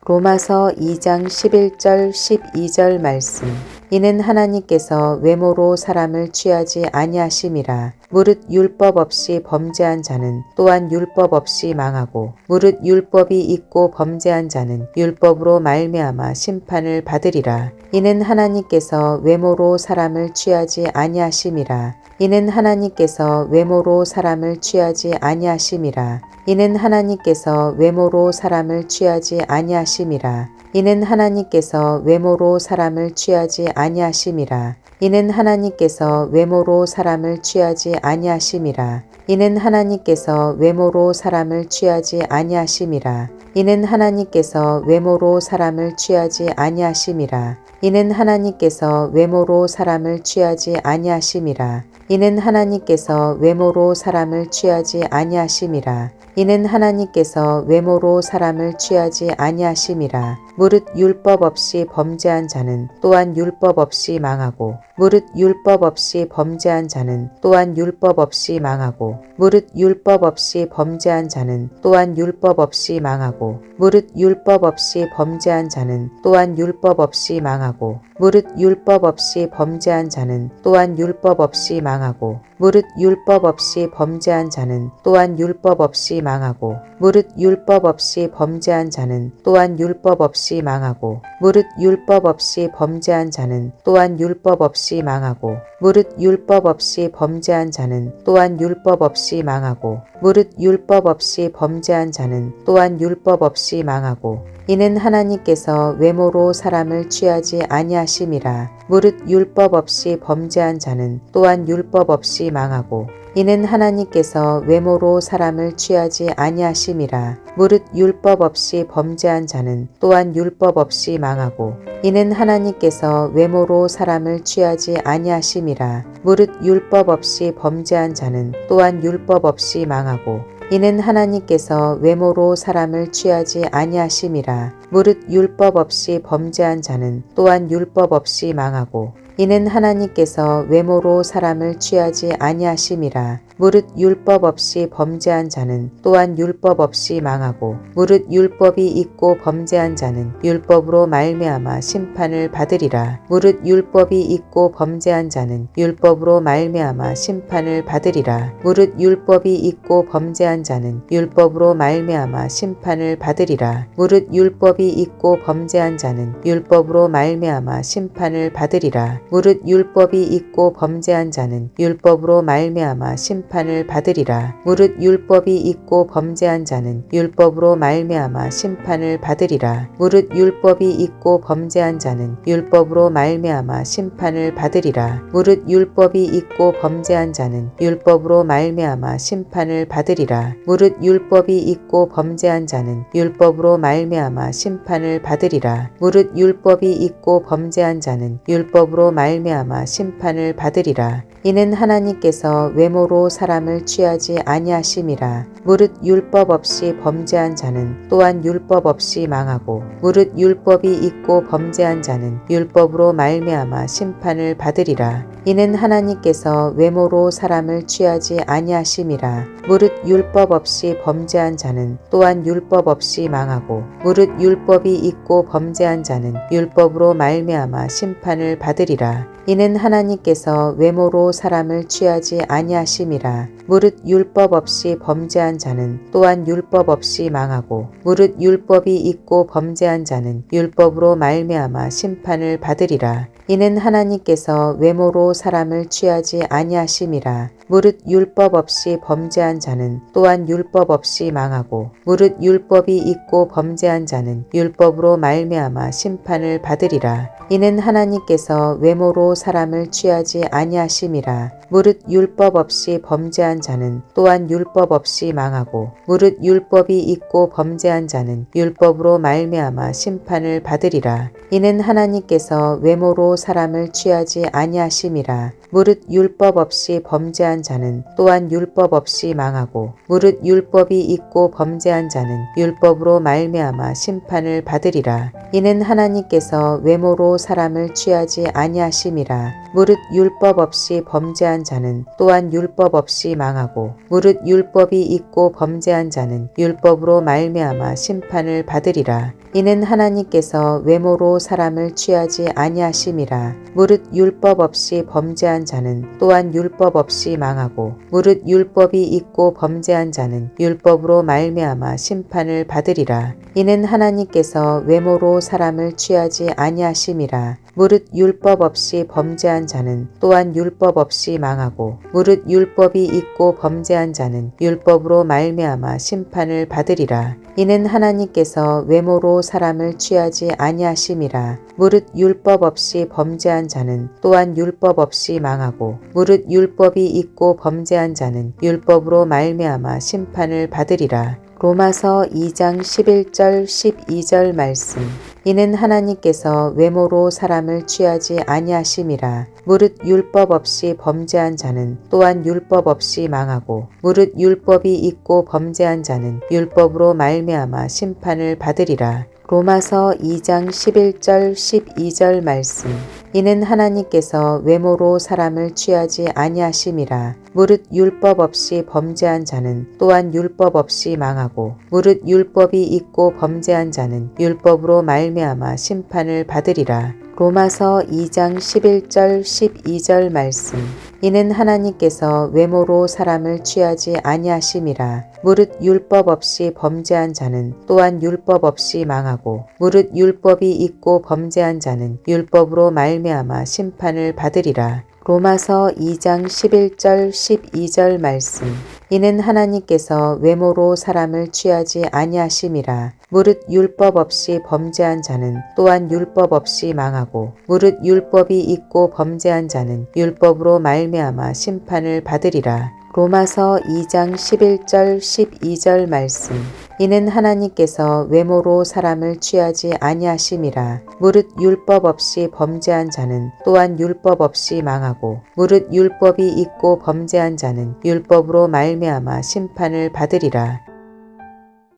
로마서 2장 11절 12절 말씀. 이는 하나님께서 외모로 사람을 취하지 아니하심이라. 무릇 율법 없이 범죄한 자는 또한 율법 없이 망하고, 무릇 율법이 있고 범죄한 자는 율법으로 말미암아 심판을 받으리라. 이는 하나님께서 외모로 사람을 취하지 아니하심이라. 이는 하나님께서 외모로 사람을 취하지 아니하심이라. 이는 하나님께서 외모로 사람을 취하지 아니하심이라. 이는 하나님께서 외모로 사람을 취하지 아니하심이라. 이는 하나님께서 외모로 사람을 취하지 아니하심이라. 이는 하나님께서 외모로 사람을 취하지 아니하심이라. 이는 하나님께서 외모로 사람을 취하지 아니하심이라. 이는 하나님께서 외모로 사람을 취하지 아니하심이라. 이는 하나님께서 외모로 사람을 취하지 아니하심이라. 이는 하나님께서 외모로 사람을 취하지 아니하심이라. 무릇 율법 없이 범죄한 자는 또한 율법 없이 망하고, 무릇 율법 없이 범죄한 자는 또한 율법 없이 망하고, 무릇 율법 없이 범죄한 자는 또한 율법 없이 망하고, 무릇 율법 없이 범죄한 자는 또한 율법 없이 망하고, 무릇 율법 없이 범죄한 자는 또한 율법 없이 망하고, 무릇 율법 없이 범죄한 자는 또한 율법 없이 망하고, 무릇 율법 없이 범죄한 자는 또한 율법 없이 망하고, 무릇 율법 없이 범죄한 자는 또한 율법 없이 망하고, 무릇 율법 없이 범죄한 자는 또한 율법 없이 망하고, 무릇 율법 없이 범죄한 자는 또한 율법 없이 망하고, 이는 하나님께서 외모로 사람을 취하지 아니하심이라. 무릇 율법 없이 범죄한 자는 또한 율법 없이 망하고, 이는 하나님께서 외모로 사람을 취하지 아니하심이라. 무릇 율법 없이 범죄한 자는 또한 율법 없이 망하고, 이는 하나님께서 외모로 사람을 취하지 아니하심이라. 무릇 율법 없이 범죄한 자는 또한 율법 없이 망하고, 이는 하나님께서 외모로 사람을 취하지 아니하심이라. 무릇 율법 없이 범죄한 자는 또한 율법 없이 망하고, 이는 하나님께서 외모로 사람을 취하지 아니하심이라. 무릇 율법 없이 범죄한 자는 또한 율법 없이 망하고, 무릇 율법이 있고 범죄한 자는 율법으로 말미암아 심판을 받으리라. 무릇 율법이 있고 범죄한 자는 율법으로 말미암아 심판을 받으리라. 무릇 율법이 있고 범죄한 자는 율법으로 말미암아 심판을 받으리라. 무릇 율법이 있고 범죄한 자는 율법으로 말미암아 심판을 받으리라. 무릇 율법이 있고 범죄한 자는 율법으로 말미암아 심판을 받으리라. 무릇 율법이 있고 범죄한 자는 율법으로 말미암아 심판을 받으리라. 무릇 율법이 있고 범죄한 자는 율법으로 말미암아 심판을 받으리라. 무릇 율법이 있고 범죄한 자는 율법으로 말미암아 심판을 받으리라. 무릇 율법이 있고 범죄한 자는 율법으로 말미암아 심판을 받으리라. 무릇 율법이 있고 범죄한 자는 율법으로 말미암아 심판을 받으리라. 이는 하나님께서 외모로 사람을 취하지 아니하심이라. 무릇 율법 없이 범죄한 자는 또한 율법 없이 망하고, 무릇 율법이 있고 범죄한 자는 율법으로 말미암아 심판을 받으리라. 이는 하나님께서 외모로 사람을 취하지 아니하심이라. 무릇 율법 없이 범죄한 자는 또한 율법 없이 망하고, 무릇 율법이 있고 범죄한 자는 율법으로 말미암아 심판을 받으리라. 이는 하나님께서 외모로 사람을 취하지 아니하심이라. 무릇 율법 없이 범죄한 자는 또한 율법 없이 망하고, 무릇 율법이 있고 범죄한 자는 율법으로 말미암아 심판을 받으리라. 이는 하나님께서 외모로 사람을 취하지 아니하심이라. 무릇 율법 없이 범죄한 자는 또한 율법 없이 망하고, 무릇 율법이 있고 범죄한 자는 율법으로 말미암아 심판을 받으리라. 이는 하나님께서 외모로 사람을 취하지 아니하심이라. 무릇 율법 없이 범죄한 자는 또한 율법 없이 망하고, 무릇 율법이 있고 범죄한 자는 율법으로 말미암아 심판을 받으리라. 이는 하나님께서 외모로 사람을 취하지 아니하심이라. 무릇 율법 없이 범죄한 자는 또한 율법 없이 망하고, 무릇 율법이 있고 범죄한 자는 율법으로 말미암아 심판을 받으리라. 이는 하나님께서 외모로 사람을 취하지 아니하심이라. 아니하심이라. 무릇 율법 없이 범죄한 자는 또한 율법 없이 망하고 무릇 율법이 있고 범죄한 자는 율법으로 말미암아 심판을 받으리라. 이는 하나님께서 외모로 사람을 취하지 아니하심이라. 무릇 율법 없이 범죄한 자는 또한 율법 없이 망하고 무릇 율법이 있고 범죄한 자는 율법으로 말미암아 심판을 받으리라. 이는 하나님께서 외모로 사람을 취하지 아니하심이라. 무릇 율법 없이 범죄한 자는 또한 율법 없이 망하고 무릇 율법이 있고 범죄한 자는 율법으로 말미암아 심판을 받으리라. 이는 하나님께서 외모로 사람을 취하지 아니하심이라. 무릇 율법 없이 범죄한 자는 또한 율법 없이 망하고 무릇 율법이 있고 범죄한 자는 율법으로 말미암아 심판을 받으리라. 로마서 2장 11절 12절 말씀. 이는 하나님께서 외모로 사람을 취하지 아니하심이라. 무릇 율법 없이 범죄한 자는 또한 율법 없이 망하고 무릇 율법이 있고 범죄한 자는 율법으로 말미암아 심판을 받으리라. 로마서 2장 11절 12절 말씀. 이는 하나님께서 외모로 사람을 취하지 아니하심이라. 무릇 율법 없이 범죄한 자는 또한 율법 없이 망하고 무릇 율법이 있고 범죄한 자는 율법으로 말미암아 심판을 받으리라. 로마서 2장 11절 12절 말씀. 이는 하나님께서 외모로 사람을 취하지 아니하심이라. 무릇 율법 없이 범죄한 자는 또한 율법 없이 망하고 무릇 율법이 있고 범죄한 자는 율법으로 말미암아 심판을 받으리라. 로마서 2장 11절 12절 말씀. 이는 하나님께서 외모로 사람을 취하지 아니하심이라. 무릇 율법 없이 범죄한 자는 또한 율법 없이 망하고 무릇 율법이 있고 범죄한 자는 율법으로 말미암아 심판을 받으리라. 로마서 2장 11절 12절 말씀. 이는 하나님께서 외모로 사람을 취하지 아니하심이라. 무릇 율법 없이 범죄한 자는 또한 율법 없이 망하고 무릇 율법이 있고 범죄한 자는 율법으로 말미암아 심판을 받으리라.